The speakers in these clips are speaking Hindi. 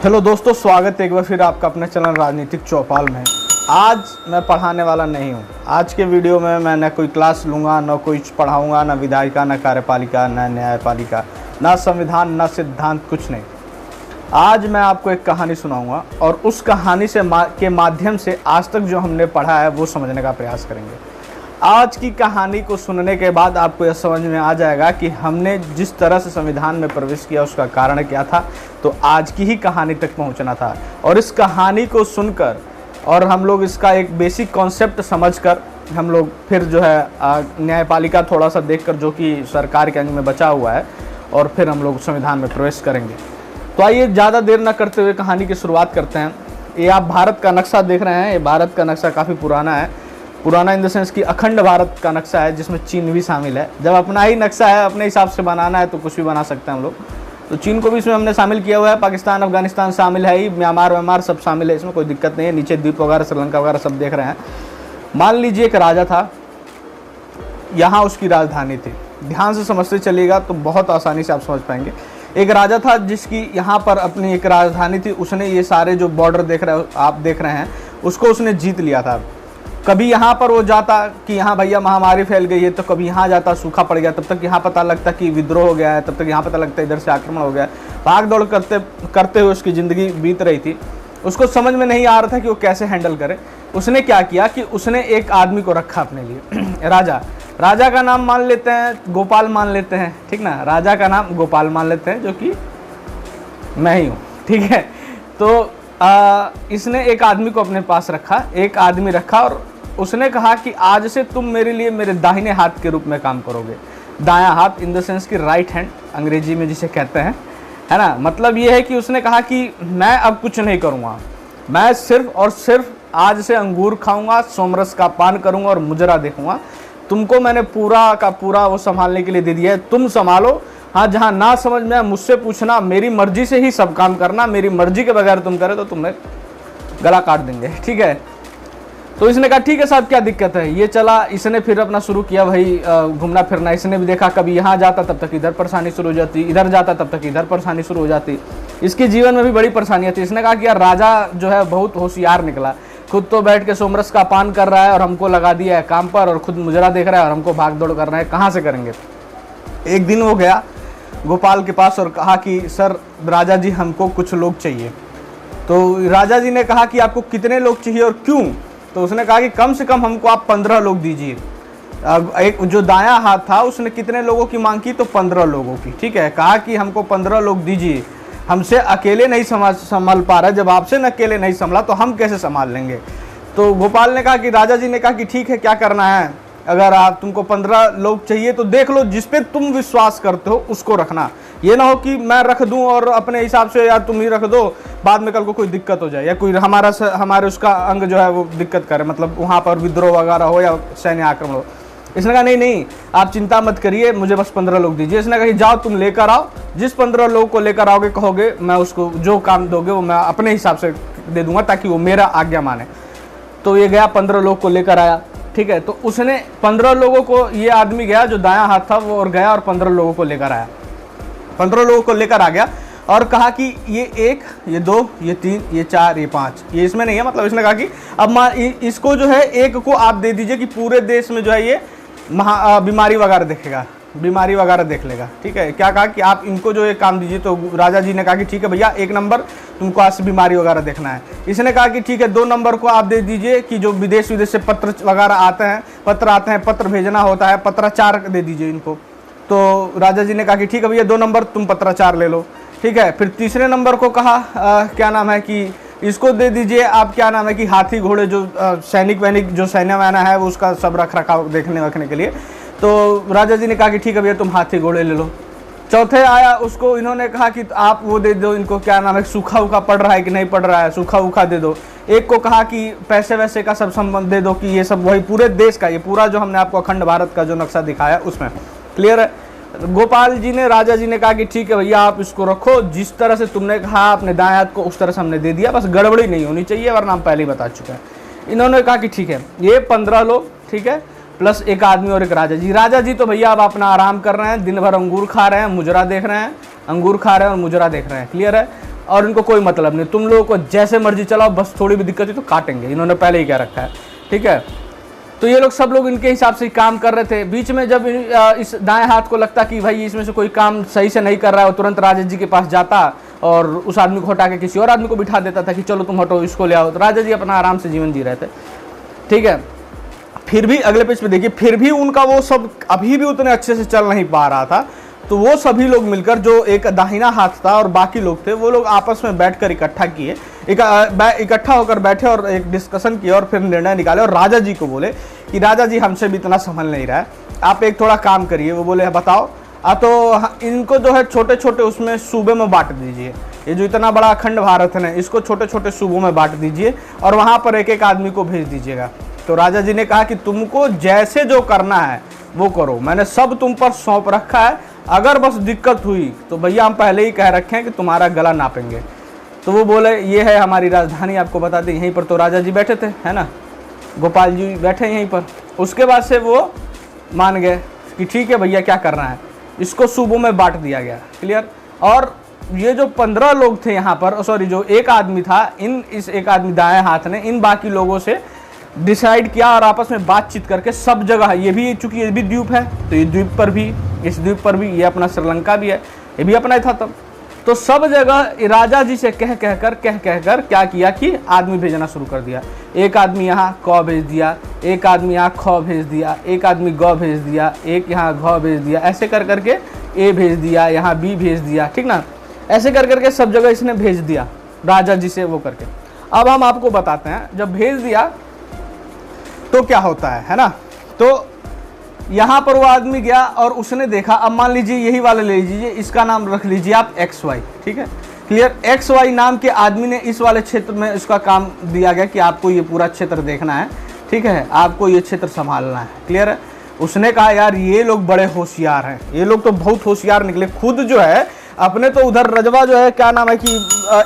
हेलो दोस्तों, स्वागत है एक बार फिर आपका अपने चैनल राजनीतिक चौपाल में। आज मैं पढ़ाने वाला नहीं हूँ। आज के वीडियो में मैं न कोई क्लास लूँगा, न कोई पढ़ाऊँगा, न विधायिका, न कार्यपालिका, न न्यायपालिका, न संविधान, न सिद्धांत, कुछ नहीं। आज मैं आपको एक कहानी सुनाऊँगा और उस कहानी के माध्यम से आज तक जो हमने पढ़ा है वो समझने का प्रयास करेंगे। आज की कहानी को सुनने के बाद आपको यह समझ में आ जाएगा कि हमने जिस तरह से संविधान में प्रवेश किया उसका कारण क्या था। तो आज की ही कहानी तक पहुंचना था और इस कहानी को सुनकर और हम लोग इसका एक बेसिक कॉन्सेप्ट समझकर हम लोग फिर जो है न्यायपालिका थोड़ा सा देखकर जो कि सरकार के अंग में बचा हुआ है और फिर हम लोग संविधान में प्रवेश करेंगे। तो आइए ज़्यादा देर न करते हुए कहानी की शुरुआत करते हैं। ये आप भारत का नक्शा देख रहे हैं। ये भारत का नक्शा काफ़ी पुराना है। पुराना इन द सेंस कि अखंड भारत का नक्शा है जिसमें चीन भी शामिल है। जब अपना ही नक्शा है, अपने हिसाब से बनाना है तो कुछ भी बना सकते हैं हम लोग। तो चीन को भी इसमें हमने शामिल किया हुआ है। पाकिस्तान, अफगानिस्तान शामिल है ही, म्यांमार सब शामिल है। इसमें कोई दिक्कत नहीं है। नीचे द्वीप वगैरह, श्रीलंका वगैरह सब देख रहे हैं। मान लीजिए एक राजा था, यहाँ उसकी राजधानी थी। ध्यान से समझते चलिएगा तो बहुत आसानी से आप समझ पाएंगे। एक राजा था जिसकी यहाँ पर अपनी एक राजधानी थी। उसने ये सारे जो बॉर्डर आप देख रहे हैं उसको उसने जीत लिया था। कभी यहाँ पर वो जाता कि यहाँ भैया महामारी फैल गई है, तो कभी यहाँ जाता सूखा पड़ गया, तब तक यहाँ पता लगता कि विद्रोह हो गया है, तब तक यहाँ पता लगता इधर से आक्रमण हो गया है। भाग दौड़ करते हुए उसकी ज़िंदगी बीत रही थी। उसको समझ में नहीं आ रहा था कि वो कैसे हैंडल करे। उसने क्या किया कि उसने एक आदमी को रखा अपने लिए राजा का नाम मान लेते हैं, गोपाल मान लेते हैं, ठीक ना। राजा का नाम गोपाल मान लेते हैं, जो कि मैं ही हूँ, ठीक है। तो इसने एक आदमी को अपने पास रखा, एक आदमी रखा और उसने कहा कि आज से तुम मेरे लिए मेरे दाहिने हाथ के रूप में काम करोगे। दायां हाथ इन द सेंस की राइट हैंड, अंग्रेजी में जिसे कहते हैं, है ना। मतलब ये है कि उसने कहा कि मैं अब कुछ नहीं करूँगा, मैं सिर्फ और सिर्फ आज से अंगूर खाऊंगा, सोमरस का पान करूँगा और मुजरा देखूंगा। तुमको मैंने पूरा का पूरा वो संभालने के लिए दे दिया है, तुम संभालो। हाँ, जहाँ ना समझ में मुझसे पूछना, मेरी मर्जी से ही सब काम करना। मेरी मर्जी के बगैर तुम करे तो तुम्हें गला काट देंगे, ठीक है। तो इसने कहा ठीक है साहब, क्या दिक्कत है। ये चला, इसने फिर अपना शुरू किया वही घूमना फिरना। इसने भी देखा कभी यहाँ जाता तब तक इधर परेशानी शुरू हो जाती, इधर जाता तब तक इधर परेशानी शुरू हो जाती। इसके जीवन में भी बड़ी परेशानियाँ थी। इसने कहा कि यार राजा जो है बहुत होशियार निकला, खुद तो बैठ के सोमरस का पान कर रहा है और हमको लगा दिया है काम पर, और खुद मुजरा देख रहा है और हमको भाग दौड़ करना है, कहाँ से करेंगे। एक दिन वो गया गोपाल के पास और कहा कि सर राजा जी, हमको कुछ लोग चाहिए। तो राजा जी ने कहा कि आपको कितने लोग चाहिए और क्यों। तो उसने कहा कि कम से कम हमको आप 15 लोग दीजिए। अब एक जो दायां हाथ था उसने कितने लोगों की मांग की, तो 15 लोगों की, ठीक है। कहा कि हमको 15 लोग दीजिए, हमसे अकेले नहीं संभाल पा रहे, जब आपसे न अकेले नहीं संभला तो हम कैसे संभाल लेंगे। तो गोपाल ने कहा कि राजा जी ने कहा कि ठीक है, क्या करना है, अगर आप तुमको 15 लोग चाहिए तो देख लो, जिस पे तुम विश्वास करते हो उसको रखना। ये ना हो कि मैं रख दूं और अपने हिसाब से यार तुम ही रख दो, बाद में कल को कोई दिक्कत हो जाए या कोई हमारे उसका अंग जो है वो दिक्कत करे, मतलब वहाँ पर विद्रोह वगैरह हो या सैन्य आक्रमण हो। इसने कहा नहीं, आप चिंता मत करिए, मुझे बस 15 लोग दीजिए। इसने कहा कि जाओ तुम लेकर आओ, जिस 15 लोगों को लेकर आओगे कहोगे, मैं उसको जो काम दोगे वो मैं अपने हिसाब से दे दूंगा ताकि वो मेरा आज्ञा माने। तो ये गया 15 लोग को लेकर आया, ठीक है। तो उसने 15 लोगों को, ये आदमी गया जो दायां हाथ था वो, और गया और 15 लोगों को लेकर आया। 15 लोगों को लेकर आ गया और कहा कि ये 1, ये 2, ये 3, ये 4, ये 5, ये इसमें नहीं है। मतलब इसने कहा कि अब इसको जो है एक को आप दे दीजिए कि पूरे देश में जो है ये बीमारी वगैरह देखेगा, बीमारी वगैरह देख लेगा, ठीक है। क्या कहा कि आप इनको जो एक काम दीजिए। तो राजा जी ने कहा कि ठीक है भैया, 1 नंबर तुमको आज से बीमारी वगैरह देखना है। इसने कहा कि ठीक है, 2 नंबर को आप दे दीजिए कि जो विदेश से पत्र वगैरह आते हैं, पत्र भेजना होता है, पत्राचार दे दीजिए इनको। तो राजा जी ने कहा कि ठीक है भैया, 2 नंबर तुम पत्राचार ले लो, ठीक है। फिर तीसरे नंबर को कहा क्या नाम है कि इसको दे दीजिए आप, क्या नाम है कि हाथी घोड़े जो सैनिक वैनिक जो सैन्य वैना है वो उसका सब रख रखाव देखने रखने के लिए। तो राजा जी ने कहा कि ठीक है भैया, तुम हाथी घोड़े ले लो। चौथे आया, उसको इन्होंने कहा कि आप वो दे दो इनको, क्या नाम है, सूखा उखा पड़ रहा है कि नहीं पड़ रहा है, सूखा उखा दे दो। एक को कहा कि पैसे वैसे का सब संबंध दे दो कि ये सब वही पूरे देश का, ये पूरा जो हमने आपको अखंड भारत का जो नक्शा दिखाया उसमें क्लियर है। गोपाल जी ने, राजा जी ने कहा कि ठीक है भैया, आप इसको रखो, जिस तरह से तुमने कहा अपने दाएं हाथ को उस तरह से हमने दे दिया, बस गड़बड़ी नहीं होनी चाहिए, वरना हम पहले ही बता चुके हैं। इन्होंने कहा कि ठीक है, ये 15 लोग, ठीक है, प्लस एक आदमी और एक राजा जी। राजा जी तो भैया अब अपना आराम कर रहे हैं, दिन भर अंगूर खा रहे हैं, मुजरा देख रहे हैं, अंगूर खा रहे हैं और मुजरा देख रहे हैं, क्लियर है। और इनको कोई मतलब नहीं, तुम लोगों को जैसे मर्जी चलाओ, बस थोड़ी भी दिक्कत हुई तो काटेंगे, इन्होंने पहले ही कह रखा है, ठीक है। तो ये लोग सब लोग इनके हिसाब से काम कर रहे थे। बीच में जब इस दाएं हाथ को लगता कि भाई इसमें से कोई काम सही से नहीं कर रहा है, वो तुरंत राजा जी के पास जाता और उस आदमी को हटा के किसी और आदमी को बिठा देता था कि चलो तुम हटो, इसको ले आओ। तो राजा जी अपना आराम से जीवन जी रहे थे, ठीक है। फिर भी अगले पेज पे देखिए, फिर भी उनका वो सब अभी भी उतने अच्छे से चल नहीं पा रहा था। तो वो सभी लोग मिलकर, जो एक दाहिना हाथ था और बाकी लोग थे, वो लोग आपस में बैठकर इकट्ठा होकर बैठे और एक डिस्कशन किया और फिर निर्णय निकाले और राजा जी को बोले कि राजा जी हमसे भी इतना संभल नहीं रहा है, आप एक थोड़ा काम करिए। वो बोले बताओ। तो इनको जो है छोटे छोटे उसमें सूबे में बांट दीजिए, ये जो इतना बड़ा अखंड भारत है इसको छोटे छोटे सूबों में बांट दीजिए और वहाँ पर एक एक आदमी को भेज दीजिएगा। तो राजा जी ने कहा कि तुमको जैसे जो करना है वो करो, मैंने सब तुम पर सौंप रखा है, अगर बस दिक्कत हुई तो भैया हम पहले ही कह रखे हैं कि तुम्हारा गला नापेंगे। तो वो बोले ये है हमारी राजधानी, आपको बता दें। यहीं पर तो राजा जी बैठे थे, है ना, गोपाल जी बैठे यहीं पर। उसके बाद से वो मान गए कि ठीक है भैया क्या करना है, इसको सूबों में बांट दिया गया, क्लियर। और ये जो 15 लोग थे यहाँ पर, सॉरी जो एक आदमी था, इस एक आदमी दाएं हाथ ने इन बाकी लोगों से डिसाइड किया और आपस में बातचीत करके सब जगह, ये भी चूंकि ये भी द्वीप है तो ये द्वीप पर भी, इस द्वीप पर भी, ये अपना श्रीलंका भी है, ये भी अपना ही था तब। तो सब जगह राजा जी से कह कहकर क्या किया कि आदमी भेजना शुरू कर दिया। एक आदमी यहाँ क भेज दिया, एक आदमी यहाँ ख भेज दिया, एक आदमी ग भेज दिया, एक यहाँ घ भेज दिया, ऐसे कर करके ए भेज दिया, यहाँ बी भेज दिया, ठीक ना। ऐसे कर करके सब जगह इसने भेज दिया राजा जी से वो करके। अब हम आपको बताते हैं जब भेज दिया तो क्या होता है ना। तो यहाँ पर वो आदमी गया और उसने देखा, अब मान लीजिए यही वाले ले लीजिए, इसका नाम रख लीजिए आप XY, ठीक है, क्लियर। XY नाम के आदमी ने इस वाले क्षेत्र में इसका काम दिया गया कि आपको ये पूरा क्षेत्र देखना है, ठीक है, आपको ये क्षेत्र संभालना है, क्लियर है। उसने कहा यार ये लोग बड़े होशियार हैं, ये लोग तो बहुत होशियार निकले, खुद जो है अपने तो उधर रजवा जो है क्या नाम है कि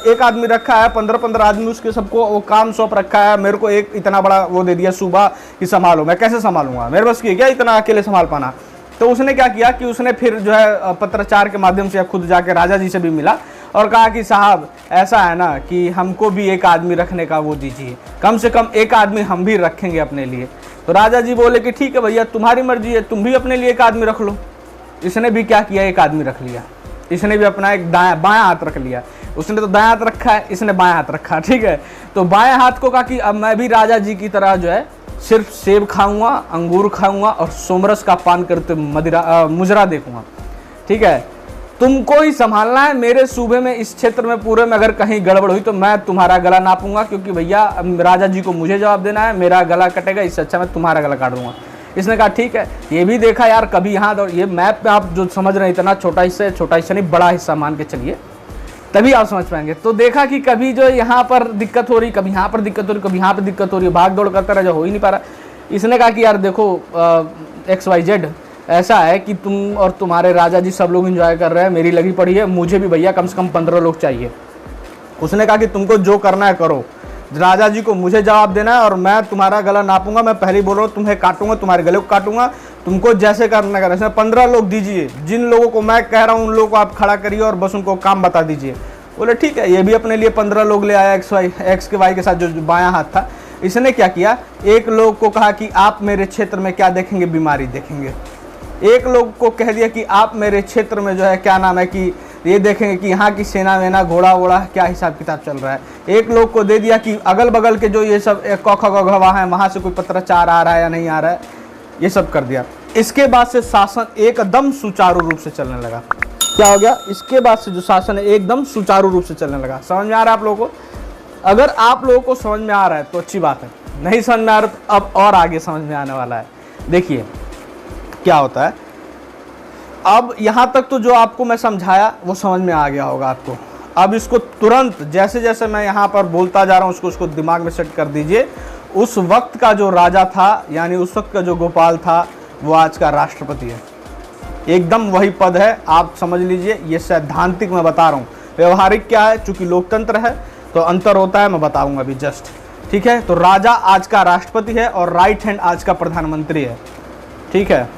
एक आदमी रखा है, 15-15 आदमी उसके सबको वो काम सौंप रखा है, मेरे को एक इतना बड़ा वो दे दिया सूबा कि संभालो, मैं कैसे संभालूंगा, मेरे बस की क्या इतना अकेले संभाल पाना। तो उसने क्या किया कि उसने फिर जो है पत्राचार के माध्यम से खुद जाके राजा जी से भी मिला और कहा कि साहब ऐसा है ना कि हमको भी एक आदमी रखने का वो दीजिए, कम से कम एक आदमी हम भी रखेंगे अपने लिए। तो राजा जी बोले कि ठीक है भैया तुम्हारी मर्जी है, तुम भी अपने लिए एक आदमी रख लो। इसने भी क्या किया, एक आदमी रख लिया, इसने भी अपना एक बायां हाथ रख लिया। उसने तो दायां हाथ रखा है, इसने बायां हाथ रखा, ठीक है। तो बाएं हाथ को कहा कि अब मैं भी राजा जी की तरह जो है सिर्फ सेब खाऊंगा, अंगूर खाऊंगा और सोमरस का पान करते मुजरा देखूंगा, ठीक है। तुमको ही संभालना है, मेरे सूबे में इस क्षेत्र में पूरे में अगर कहीं गड़बड़ हुई तो मैं तुम्हारा गला नापूंगा, क्योंकि भैया राजा जी को मुझे जवाब देना है, मेरा गला कटेगा, इससे अच्छा मैं तुम्हारा गला काट दूंगा। इसने कहा ठीक है। ये भी देखा यार कभी यहाँ, तो ये मैप में आप जो समझ रहे हैं इतना छोटा हिस्सा नहीं, बड़ा हिस्सा मान के चलिए, तभी आप समझ पाएंगे। तो देखा कि कभी जो यहाँ पर दिक्कत हो रही, कभी यहाँ पर दिक्कत हो रही, कभी यहाँ पर दिक्कत हो रही है, भाग दौड़ करता रहा, जो हो ही नहीं पा रहा। इसने कहा कि यार देखो XYZ ऐसा है कि तुम और तुम्हारे राजा जी सब लोग एंजॉय कर रहे हैं, मेरी लगी पड़ी है, मुझे भी भैया कम से कम 15 लोग चाहिए। उसने कहा कि तुमको जो करना है करो, राजा जी को मुझे जवाब देना है और मैं तुम्हारा गला नापूंगा, मैं पहले ही बोल रहा हूँ तुम्हें काटूंगा, तुम्हारे गले को काटूंगा, तुमको जैसे करना है। इसमें 15 लोग दीजिए, जिन लोगों को मैं कह रहा हूँ उन लोगों को आप खड़ा करिए और बस उनको काम बता दीजिए। बोले ठीक है। ये भी अपने लिए 15 लोग ले आया, X के Y के साथ, जो बायां हाथ था। इसने क्या किया, एक लोग को कहा कि आप मेरे क्षेत्र में क्या देखेंगे, बीमारी देखेंगे। एक लोग को कह दिया कि आप मेरे क्षेत्र में जो है क्या नाम है कि ये देखेंगे कि यहाँ की सेना वेना घोड़ा वोड़ा क्या हिसाब किताब चल रहा है। एक लोग को दे दिया कि अगल बगल के जो ये सब क ख ग घ वहाँ है, वहाँ से कोई पत्राचार आ रहा है या नहीं आ रहा है, ये सब कर दिया। इसके बाद से शासन एकदम सुचारू रूप से चलने लगा। क्या हो गया, इसके बाद से जो शासन है एकदम सुचारू रूप से चलने लगा। समझ में आ रहा है आप लोगों को? अगर आप लोगों को समझ में आ रहा है तो अच्छी बात है, नहीं समझ में आ रहा तो अब और आगे समझ में आने वाला है। देखिए क्या होता है। अब यहाँ तक तो जो आपको मैं समझाया वो समझ में आ गया होगा आपको। अब इसको तुरंत जैसे जैसे मैं यहाँ पर बोलता जा रहा हूँ उसको दिमाग में सेट कर दीजिए। उस वक्त का जो राजा था, यानी उस वक्त का जो गोपाल था, वो आज का राष्ट्रपति है। एकदम वही पद है, आप समझ लीजिए। ये सैद्धांतिक मैं बता रहा हूँ, व्यवहारिक क्या है, चूंकि लोकतंत्र है तो अंतर होता है, मैं बताऊंगा अभी जस्ट, ठीक है। तो राजा आज का राष्ट्रपति है और राइट हैंड आज का प्रधानमंत्री है, ठीक है,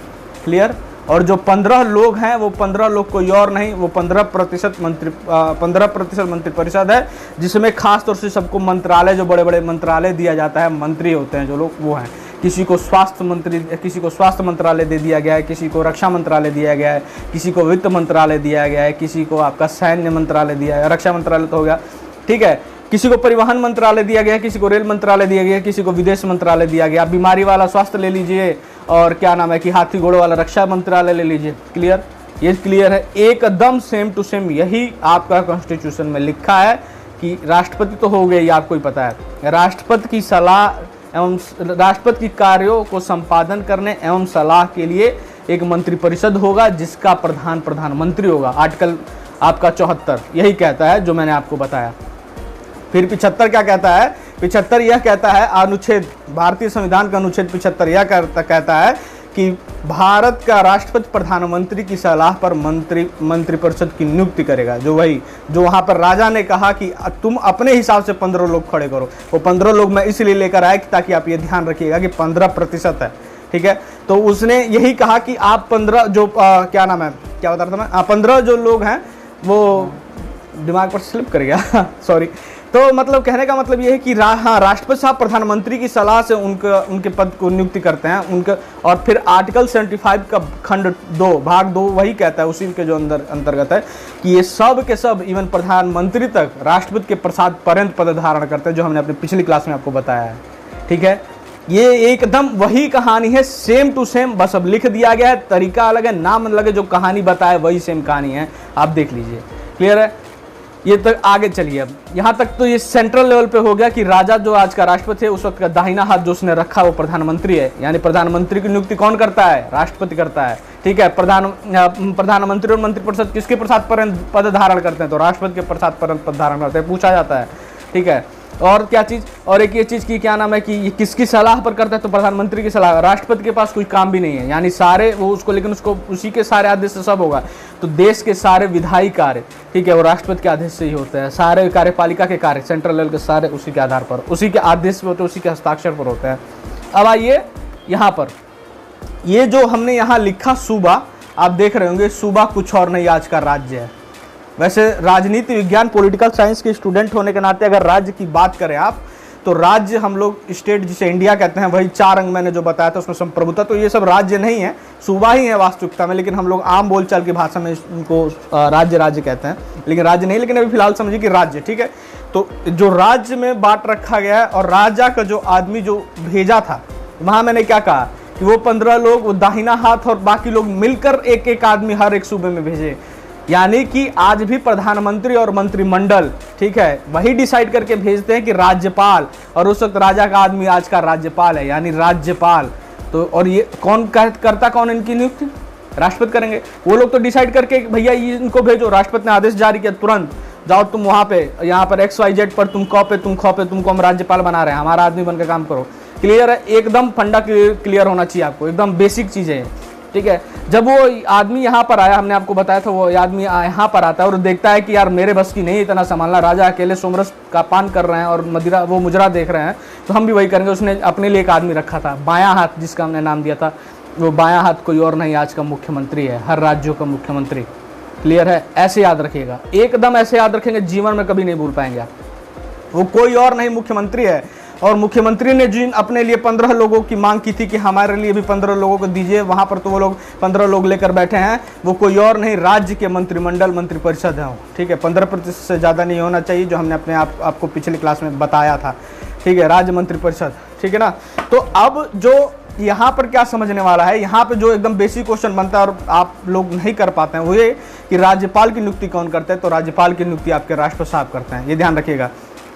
क्लियर। और जो 15 लोग हैं वो 15 लोग कोई और नहीं, वो 15% मंत्रिपरिषद है, जिसमें खास तौर से सबको मंत्रालय, जो बड़े बड़े मंत्रालय दिया जाता है, मंत्री होते हैं जो लोग, वो हैं। किसी को स्वास्थ्य मंत्रालय दे दिया गया है, किसी को रक्षा मंत्रालय दिया गया है, किसी को वित्त मंत्रालय दिया गया है, किसी को आपका सैन्य मंत्रालय दिया है, रक्षा मंत्रालय तो हो गया, ठीक है, किसी को परिवहन मंत्रालय दिया गया है, किसी को रेल मंत्रालय दिया गया है, किसी को विदेश मंत्रालय दिया गया। बीमारी वाला स्वास्थ्य ले लीजिए, और क्या नाम है कि हाथी घोड़े वाला रक्षा मंत्रालय ले लीजिए। क्लियर? ये क्लियर है, एकदम सेम टू सेम यही आपका कॉन्स्टिट्यूशन में लिखा है कि राष्ट्रपति तो हो गए, ये आपको ही पता है, राष्ट्रपति की सलाह एवं राष्ट्रपति की कार्यों को संपादन करने एवं सलाह के लिए एक मंत्रिपरिषद होगा, जिसका प्रधानमंत्री होगा। आर्टिकल आपका 74 यही कहता है जो मैंने आपको बताया। फिर 75 क्या कहता है? 75 यह कहता है, अनुच्छेद, भारतीय संविधान का अनुच्छेद 75 यह कहता है कि भारत का राष्ट्रपति प्रधानमंत्री की सलाह पर मंत्रिपरिषद की नियुक्ति करेगा। जो वहाँ पर राजा ने कहा कि तुम अपने हिसाब से 15 लोग खड़े करो, वो 15 लोग मैं इसलिए लेकर आया ताकि आप ये ध्यान रखिएगा कि 15% है, ठीक है। तो उसने यही कहा कि आप 15 जो क्या नाम है, क्या बता रहा था मैं, 15 जो लोग हैं वो दिमाग पर स्लिप कर गया सॉरी। तो मतलब कहने का मतलब ये है कि राष्ट्रपति साहब प्रधानमंत्री की सलाह से उनके पद को नियुक्ति करते हैं उनके। और फिर आर्टिकल 75 का खंड 2 भाग 2 वही कहता है, उसी के जो अंतर्गत है कि ये सब के सब इवन प्रधानमंत्री तक राष्ट्रपति के प्रसाद पर्यंत पद धारण करते हैं, जो हमने अपनी पिछली क्लास में आपको बताया है, ठीक है। ये एकदम वही कहानी है, सेम टू सेम, बस अब लिख दिया गया है, तरीका अलग है, नाम अलग है, जो कहानी बताए वही सेम कहानी है, आप देख लीजिए। क्लियर है? ये तक आगे चलिए। अब यहाँ तक तो ये सेंट्रल लेवल पे हो गया कि राजा जो आज का राष्ट्रपति है, उस वक्त का दाहिना हाथ जो उसने रखा वो प्रधानमंत्री है, यानी प्रधानमंत्री की नियुक्ति कौन करता है? राष्ट्रपति करता है, ठीक है। प्रधानमंत्री और मंत्रिपरिषद किसके प्रसाद पर्यंत पद धारण करते हैं? तो राष्ट्रपति के प्रसाद पर्यंत पद धारण करते हैं, पूछा जाता है, ठीक है। और क्या चीज़, और एक ये चीज़ की क्या नाम है कि ये किसकी सलाह पर करता है? तो प्रधानमंत्री की सलाह। राष्ट्रपति के पास कोई काम भी नहीं है, यानी सारे वो उसको, लेकिन उसको उसी के सारे आदेश से सब होगा। तो देश के सारे विधायी कार्य, ठीक है, वो राष्ट्रपति के आदेश से ही होते हैं। सारे कार्यपालिका के कार्य सेंट्रल लेवल के सारे उसी के आधार पर, उसी के आदेश पे होते हैं, उसी के हस्ताक्षर पर होते हैं। अब आइए यहाँ पर, ये जो हमने यहाँ लिखा सूबा, आप देख रहे होंगे सूबा कुछ और नहीं, आज का राज्य है। वैसे राजनीति विज्ञान पॉलिटिकल साइंस के स्टूडेंट होने के नाते अगर राज्य की बात करें आप, तो राज्य हम लोग स्टेट जिसे इंडिया कहते हैं, वही 4 अंग मैंने जो बताया था उसमें संप्रभुता, तो ये सब राज्य नहीं है, सूबा ही है वास्तविकता में, लेकिन हम लोग आम बोलचाल की भाषा में इनको राज्य कहते हैं, लेकिन राज्य नहीं। लेकिन अभी फिलहाल समझिए कि राज्य, ठीक है। तो जो राज्य में बांट रखा गया है, और राजा का जो आदमी जो भेजा था, वहाँ मैंने क्या कहा कि वो 15 लोग, वो दाहिना हाथ और बाकी लोग मिलकर एक एक आदमी हर एक सूबे में भेजे। यानी कि आज भी प्रधानमंत्री और मंत्रिमंडल, ठीक है, वही डिसाइड करके भेजते हैं कि राज्यपाल, और उस वक्त राजा का आदमी आज का राज्यपाल है, यानी राज्यपाल। तो और ये कौन करता, कौन इनकी नियुक्ति? राष्ट्रपति करेंगे। वो लोग तो डिसाइड करके भैया इनको भेजो, राष्ट्रपति ने आदेश जारी किया, तुरंत जाओ तुम वहाँ पे, यहाँ पर XYZ पर तुम कॉ पे, तुमको हम राज्यपाल बना रहे हैं, हमारा आदमी बनकर काम करो। क्लियर है? एकदम फंडा क्लियर होना चाहिए आपको, एकदम बेसिक चीज़ें हैं, ठीक है। जब वो आदमी यहाँ पर आया, हमने आपको बताया था, वो आदमी यहाँ पर आता है और देखता है कि यार मेरे बस की नहीं इतना संभालना, राजा अकेले सोमरस का पान कर रहे हैं और मदिरा वो मुजरा देख रहे हैं, तो हम भी वही करेंगे। उसने अपने लिए एक आदमी रखा था, बायां हाथ, जिसका हमने नाम दिया था। वो बायां हाथ कोई और नहीं, आज का मुख्यमंत्री है, हर राज्यों का मुख्यमंत्री। क्लियर है? ऐसे याद रखिएगा, एकदम ऐसे याद रखेंगे, जीवन में कभी नहीं भूल पाएंगे आप। वो कोई और नहीं, मुख्यमंत्री है। और मुख्यमंत्री ने जिन अपने लिए 15 लोगों की मांग की थी कि हमारे लिए भी 15 लोगों को दीजिए, वहाँ पर तो वो लोग 15 लोग लेकर बैठे हैं। वो कोई और नहीं, राज्य के मंत्रिमंडल, मंत्रिपरिषद है, ठीक है। 15% से ज़्यादा नहीं होना चाहिए, जो हमने अपने आपको पिछली क्लास में बताया था, ठीक है, राज्य मंत्रिपरिषद, ठीक है ना। तो अब जो यहाँ पर क्या समझने वाला है, यहाँ पे जो एकदम बेसिक क्वेश्चन बनता है और आप लोग नहीं कर पाते हैं, वो ये कि राज्यपाल की नियुक्ति कौन करता है? तो राज्यपाल की नियुक्ति आपके राष्ट्रपति साहब करते हैं, ये ध्यान रखिएगा।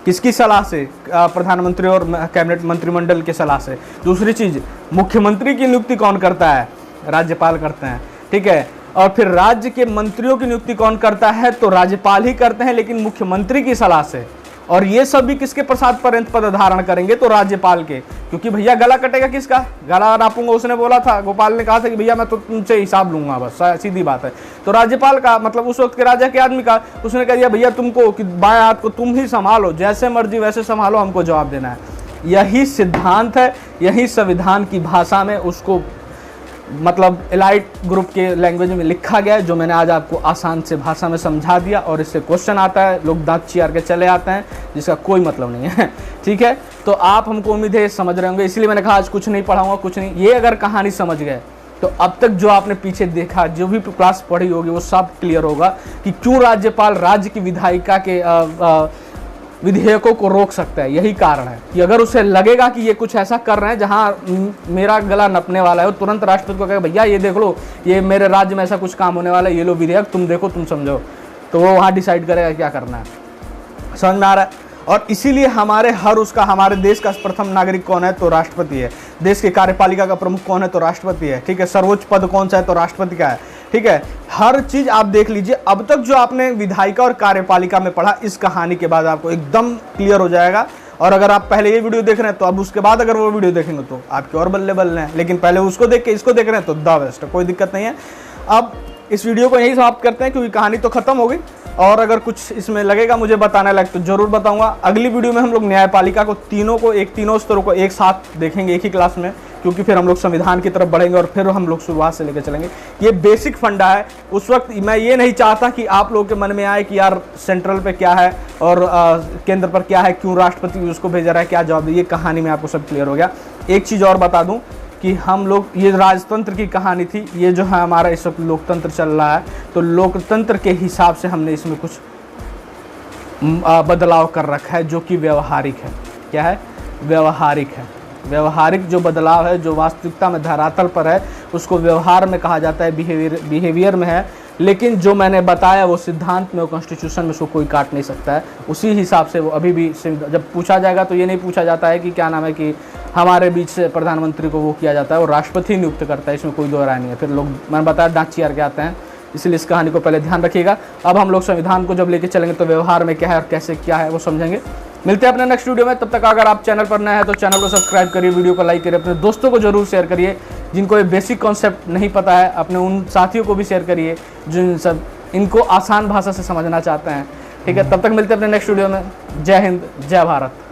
किसकी सलाह से? प्रधानमंत्री और कैबिनेट मंत्रिमंडल की सलाह से। दूसरी चीज, मुख्यमंत्री की नियुक्ति कौन करता है? राज्यपाल करते हैं, ठीक है। और फिर राज्य के मंत्रियों की नियुक्ति कौन करता है? तो राज्यपाल ही करते हैं, लेकिन मुख्यमंत्री की सलाह से। और ये सब भी किसके प्रसाद पर्यंत पद धारण करेंगे? तो राज्यपाल के, क्योंकि भैया गला कटेगा किसका? गला नापूंगा, उसने बोला था, गोपाल ने कहा था कि भैया मैं तो तुमसे हिसाब लूंगा, बस सीधी बात है। तो राज्यपाल का मतलब उस वक्त के राजा के आदमी का, उसने कह दिया भैया तुमको कि बाएं हाथ को तुम ही संभालो, जैसे मर्जी वैसे संभालो, हमको जवाब देना है। यही सिद्धांत है, यही संविधान की भाषा में उसको मतलब एलाइट ग्रुप के लैंग्वेज में लिखा गया है, जो मैंने आज आपको आसान से भाषा में समझा दिया। और इससे क्वेश्चन आता है, लोग दांत चियार के चले आते हैं, जिसका कोई मतलब नहीं है। ठीक है, तो आप, हमको उम्मीद है समझ रहे होंगे, इसलिए मैंने कहा आज कुछ नहीं पढ़ाऊंगा, कुछ नहीं। ये अगर कहानी समझ गए तो अब तक जो आपने पीछे देखा, जो भी क्लास पढ़ी होगी, वो सब क्लियर होगा कि क्यों राज्यपाल राज्य की विधायिका के विधेयकों को रोक सकता है। यही कारण है कि अगर उसे लगेगा कि ये कुछ ऐसा कर रहे हैं जहां मेरा गला नपने वाला है, वो तुरंत राष्ट्रपति को कहेगा भैया ये देख लो, ये मेरे राज्य में ऐसा कुछ काम होने वाला है, ये लो विधेयक, तुम देखो, तुम समझो, तो वो वहाँ डिसाइड करेगा क्या करना है। समझ में आ रहा है? और इसीलिए हमारे देश का प्रथम नागरिक कौन है? तो राष्ट्रपति है। देश की कार्यपालिका का प्रमुख कौन है? तो राष्ट्रपति है। ठीक है, सर्वोच्च पद कौन सा है? तो राष्ट्रपति का है। ठीक है, हर चीज आप देख लीजिए। अब तक जो आपने विधायिका और कार्यपालिका में पढ़ा, इस कहानी के बाद आपको एकदम क्लियर हो जाएगा। और अगर आप पहले ये वीडियो देख रहे हैं तो अब उसके बाद अगर वो वीडियो देखेंगे तो आपके और बल्ले बल्ले हैं, लेकिन पहले उसको देख के इसको देख रहे हैं तो द बेस्ट है, कोई दिक्कत नहीं है। अब इस वीडियो को यही समाप्त करते हैं, क्योंकि कहानी तो खत्म हो गई। और अगर कुछ इसमें लगेगा मुझे बताने लायक तो जरूर बताऊंगा। अगली वीडियो में हम लोग न्यायपालिका को तीनों स्तरों को एक साथ देखेंगे, एक ही क्लास में, क्योंकि फिर हम लोग संविधान की तरफ बढ़ेंगे और फिर हम लोग शुरुआत से लेकर चलेंगे। ये बेसिक फंडा है। उस वक्त मैं ये नहीं चाहता कि आप लोगों के मन में आए कि यार सेंट्रल पे क्या है और केंद्र पर क्या है, क्यों राष्ट्रपति उसको भेजा रहा है, क्या जवाब। ये कहानी में आपको सब क्लियर हो गया। एक चीज़ और बता दूं कि हम लोग, ये राजतंत्र की कहानी थी, ये जो है हमारा इस वक्त लोकतंत्र चल रहा है, तो लोकतंत्र के हिसाब से हमने इसमें कुछ बदलाव कर रखा है, जो कि व्यवहारिक है। क्या है? व्यवहारिक है। व्यवहारिक जो बदलाव है, जो वास्तविकता में धरातल पर है, उसको व्यवहार में कहा जाता है, बिहेवियर में है। लेकिन जो मैंने बताया वो सिद्धांत में, वो कॉन्स्टिट्यूशन में, उसको कोई काट नहीं सकता है। उसी हिसाब से वो अभी भी, जब पूछा जाएगा तो ये नहीं पूछा जाता है कि क्या नाम है कि हमारे बीच से प्रधानमंत्री को वो किया जाता है, वो राष्ट्रपति नियुक्त करता है, इसमें कोई दो राय नहीं है। फिर लोग, मैंने बताया, दांत चियार के आते हैं, इसलिए इस कहानी को पहले ध्यान रखिएगा। अब हम लोग संविधान को जब लेके चलेंगे तो व्यवहार में क्या है और कैसे क्या है वो समझेंगे। मिलते हैं अपने नेक्स्ट वीडियो में। तब तक अगर आप चैनल पर नए हैं तो चैनल को सब्सक्राइब करिए, वीडियो को लाइक करिए, अपने दोस्तों को जरूर शेयर करिए, जिनको ये बेसिक कॉन्सेप्ट नहीं पता है। अपने उन साथियों को भी शेयर करिए जिन सब इनको आसान भाषा से समझना चाहते हैं। ठीक है, तब तक मिलते हैं अपने नेक्स्ट वीडियो में। जय हिंद, जय भारत।